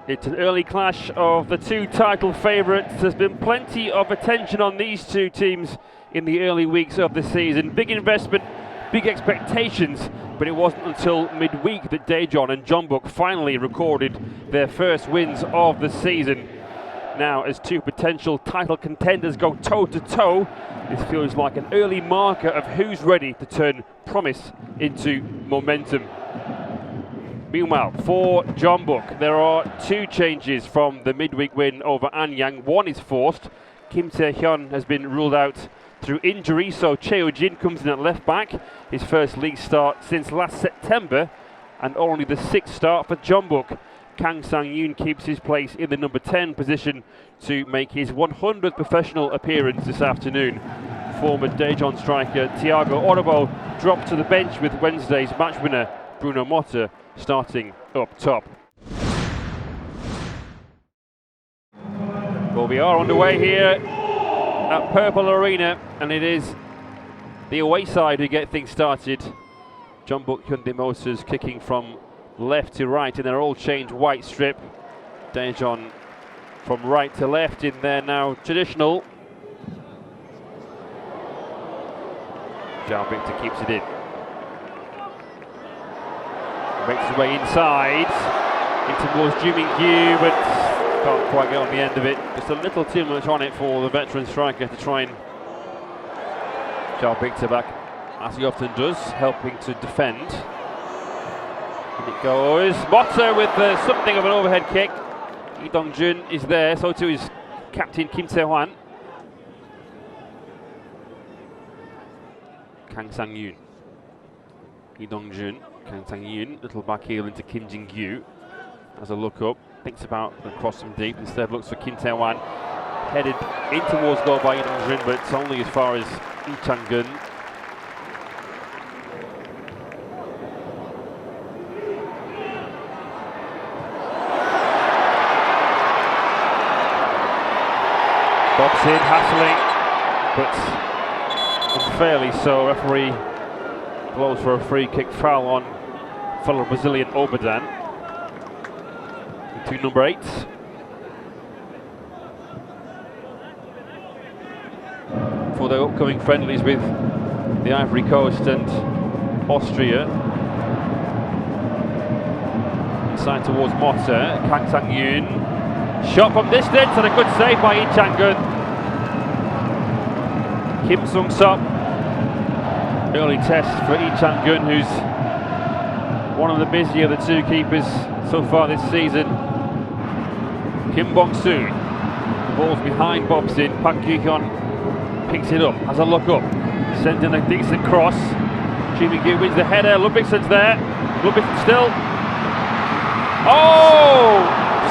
It's an early clash of the two title favourites. There's been plenty of attention on these two teams in the early weeks of the season. Big investment, big expectations, but it wasn't until midweek that Daejeon and Jeonbuk finally recorded their first wins of the season. Now, as two potential title contenders go toe-to-toe, this feels like an early marker of who's ready to turn promise into momentum. Meanwhile, for Jeonbuk, there are two changes from the midweek win over Anyang. One is forced. Kim Daejeon has been ruled out through injury, so Cheojin comes in at left back. His first league start since last September, and only the sixth start for Jeonbuk. Kang Sang-yoon keeps his place in the number 10 position to make his 100th professional appearance this afternoon. Former Daejeon striker Thiago Orobo dropped to the bench with Wednesday's match winner Bruno Motta starting up top. Well, we are underway here at Purple Arena, and it is the away side who get things started. Jeonbuk Hyundai Motors kicking from left to right in their all-changed white strip. Daejeon from right to left in their now traditional. Jeonbuk keeps it in. Makes his way inside, in towards Jeonbuk, but can't quite get on the end of it. Just a little too much on it for the veteran striker to try and Jeonbuk back, as he often does, helping to defend. And it goes. Motta with something of an overhead kick. Lee Dong-jun is there, so too is captain Kim Se-hwan. Kang Sang-yoon. Lee Dong-jun. Kang Sang-yoon, little back heel into Kim Jin-gyu. Has a look up, thinks about the cross from deep, instead looks for Kim Se-hwan. Headed in towards goal by Lee Dong-jun, but it's only as far as Lee Chang-gun. Bobs in, hassling, but unfairly so. Referee blows for a free kick foul on fellow Brazilian Obadan. To number 8. For the upcoming friendlies with the Ivory Coast and Austria. Inside towards Motta, Kang Sang-yoon. Shot from distance and a good save by Lee Chang-gun. Kim Sung-sup. Early test for Lee Chang-gun, who's one of the busier of the two keepers so far this season. Kim Bong-soo. The ball's behind, bobs in. Park Gyu-hyun picks it up, has a look up, sends in a decent cross. Jeonbuk wins the header. Ludvigson's there. Ludvigson still. Oh!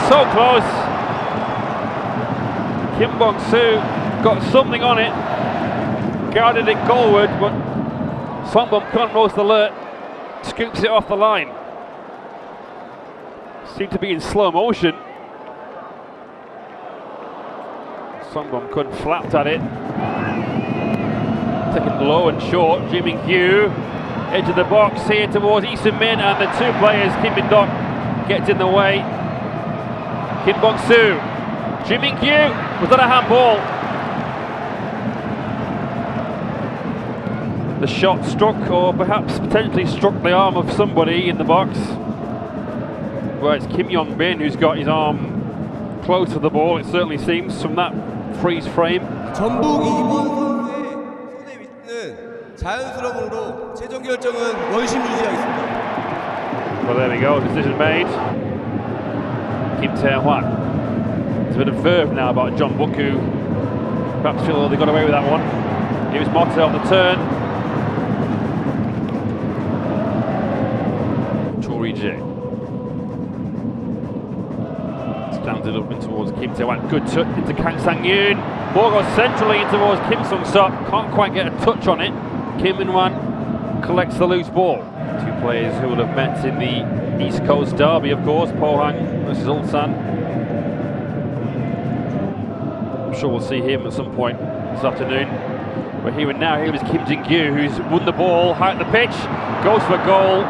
So close. Kim Bong-soo got something on it. Guarded it goalward, but Songbom Kun, most alert, scoops it off the line. Seemed to be in slow motion. Songbom Kun flapped at it. Taken low and short. Jeonbuk, edge of the box here towards Lee Sun-min, and the two players, Kim Min-dok gets in the way. Kim Bong-soo. Jeonbuk, was that a handball? The shot struck, or perhaps potentially struck the arm of somebody in the box. Well, it's Kim Yong-bin who's got his arm close to the ball, it certainly seems, from that freeze frame. 전북 이번 선수의 손에 위치는 자연스러움으로 최종 결정은 원심 유지하겠습니다. Well, there we go, decision made. Kim Se-hwan. There's a bit of verve now about Jeonbuk, who perhaps feel they got away with that one. Here's Motta on the turn. Stands it up in towards Kim Se-hwan. Good touch into Kang Sang-yoon. Ball goes centrally in towards Kim Sung-sup. Can't quite get a touch on it. Kim Min-wan collects the loose ball. Two players who will have met in the East Coast derby, of course. Pohang versus Ulsan. I'm sure we'll see him at some point this afternoon. But here and now, here is Kim Jin-gyu, who's won the ball high at the pitch. Goes for goal.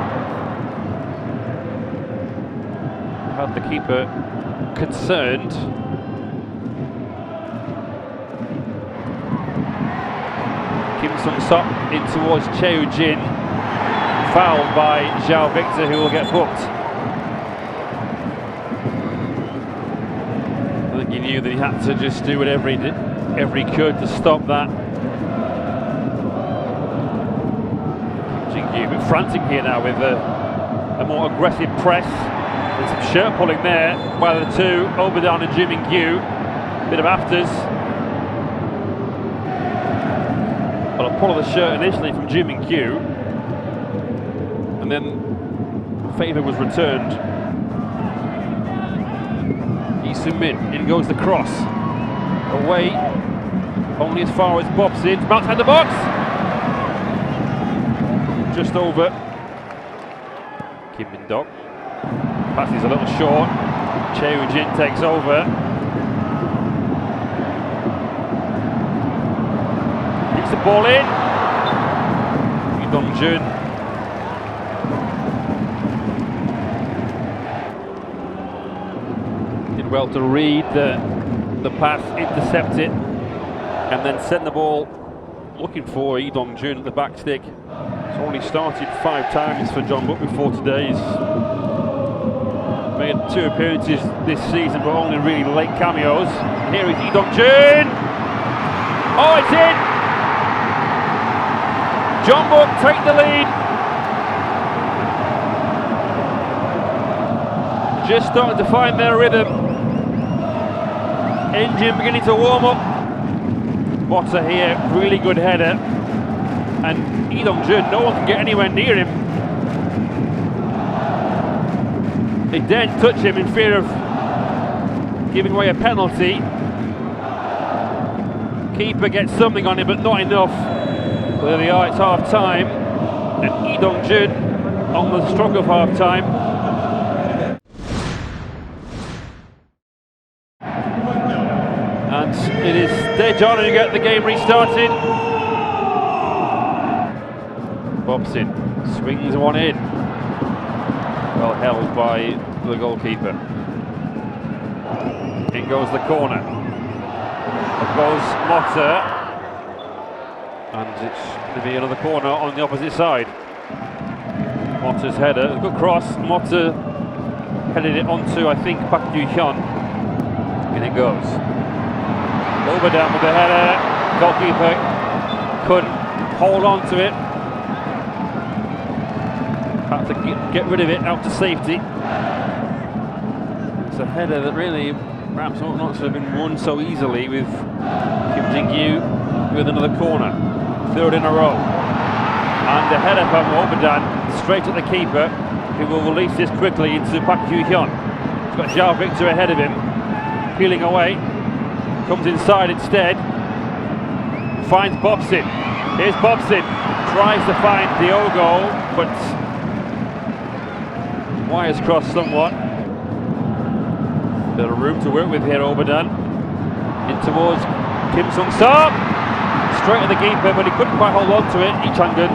Had the keeper concerned. Kim Sung-sop in towards Daejeon, fouled by Jeonbuk, who will get booked. I think he knew that he had to just do whatever he could to stop that. Jin-gyu a bit frantic here now with a more aggressive press. There's some shirt pulling there by the two, Obadan and Jeonbuk. Bit of afters. Well, a pull of the shirt initially from Jeonbuk, and then favour was returned. Lee Soo-min, in goes the cross. Away, only as far as Bob's in. Outside the box! Just over. Kim Min-dok. Pass is a little short. Daejeon takes over. Gets the ball in. Lee Dong-jun. Did well to read the pass, intercept it, and then send the ball looking for Lee Dong-jun at the back stick. It's only started 5 times for Jeonbuk before today. He's made 2 appearances this season, but only really late cameos. Here is Lee Dong-jun. Oh, it's in! Jeonbuk take the lead. Just starting to find their rhythm. Engine beginning to warm up. Botter here, really good header. And Lee Dong-jun, no one can get anywhere near him. They daren't touch him in fear of giving away a penalty. Keeper gets something on him, but not enough. There they are, it's half time. And Lee Dong-jun on the stroke of half time. And it is Daejeon who get the game restarted. Bobs in, swings one in. Well held by the goalkeeper. In goes the corner. Up goes Motter. And it's going to be another corner on the opposite side. Motter's header, a good cross. Motter headed it onto, I think, Daejeon. In it goes. Obadan with the header. Goalkeeper couldn't hold on to it. Had to get rid of it out to safety. It's a header that really perhaps ought not to have been won so easily, with Kim Jin-gyu with another corner. 3rd in a row. And the header from Obadan straight at the keeper, who will release this quickly into Daejeon. He's got Jeonbuk ahead of him, peeling away. Comes inside instead. Finds Bobson. Here's Bobson. Tries to find Diogo, but wires crossed somewhat. Bit of room to work with here, Obadan. In towards Kim Sung-sop. Straight at the keeper, but he couldn't quite hold on to it. Lee Chang-gun.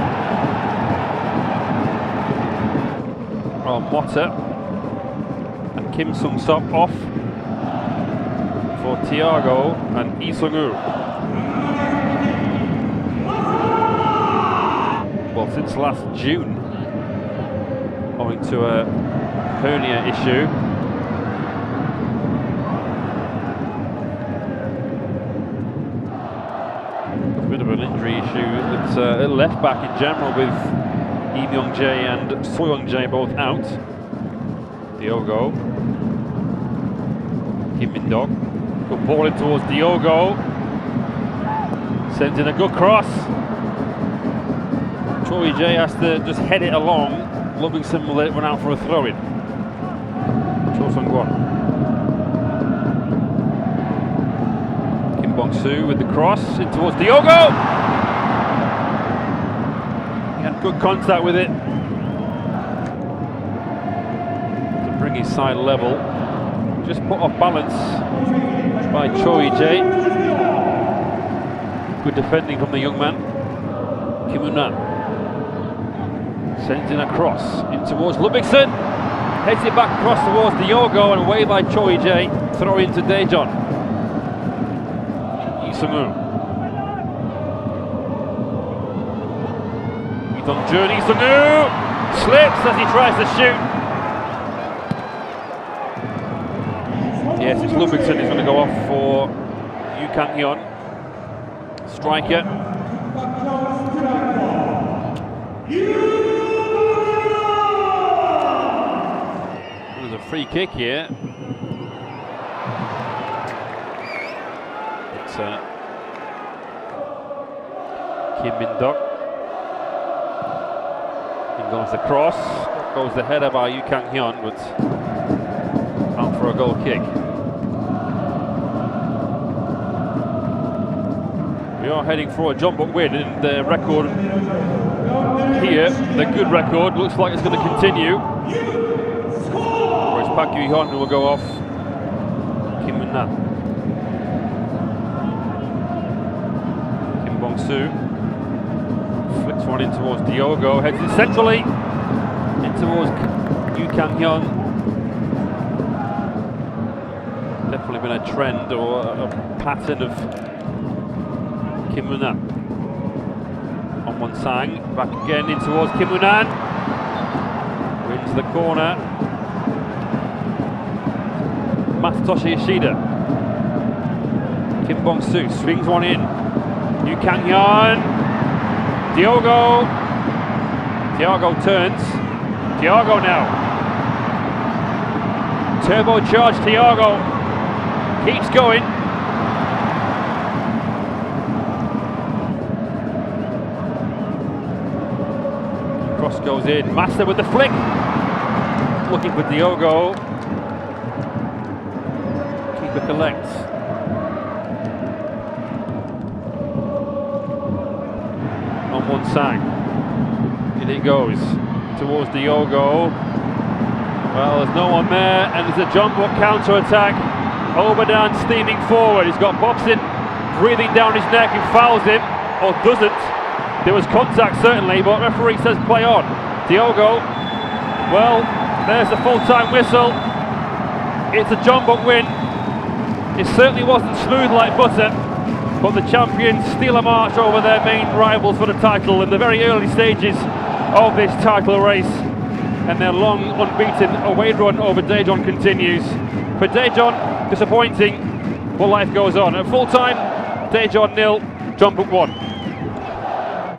Oh, Motter. And Kim Sung-sop off for Thiago and Lee Sung-woo. Well, since last June, owing to a hernia issue. A bit of an injury issue that's left back in general, with Lee Myung-jae and So Young-jae both out. Diogo. Kim Min-dok. Good ball in towards Diogo. Sends in a good cross. Choi Jae has to just head it along. Livingston will let it run out for a throw-in. Cho Sung-kwon. Kim Bong-soo with the cross in towards Diogo. He had good contact with it to bring his side level. Just put off balance by Choi Jae. Good defending from the young man. Kim Eun-nan sends in a cross in towards Ludvigsen. Heads it back across towards Diogo and away by Choi Jae. Throw into Daejeon. Isamu. He's on journey. Isamu slips as he tries to shoot. Yes, it's Ludvigsen who's going to go off for Yu Kang-hyun. Striker. There's a free kick here. It's Kim Min-duk. In goes the cross. Goes the header by Yu Kang-hyun, but out for a goal kick. We are heading for a Jeonbuk win, and the record here, the good record, looks like it's going to continue. Whereas Park Yu-hyun will go off Kim Min-nan. Kim Bong-soo flicks one in towards Diogo, heads it centrally in towards Yu Kang-hyun. Definitely been a trend or a pattern of Kim Min-nan. On one sang, back again in towards Kim Min-nan. Wins the corner. Masatoshi Ishida. Kim Bong-soo swings one in. Yu Kang-hyun. Diogo. Diogo turns. Diogo now. Turbocharged Diogo. Keeps going. Cross goes in. Master with the flick. Looking for Diogo. Keeper collects. On one side. In it goes. Towards Diogo. Well, there's no one there, and there's a Jeonbuk counter-attack. Obadan steaming forward. He's got boxing breathing down his neck and fouls him, or doesn't. There was contact certainly, but referee says play on. Diogo, well, there's the full-time whistle. It's a Jeonbuk win. It certainly wasn't smooth like butter, but the champions steal a march over their main rivals for the title in the very early stages of this title race, and their long unbeaten away run over Daejeon continues. For Daejeon, disappointing, but life goes on. At full time, Daejeon 0, Jeonbuk 1.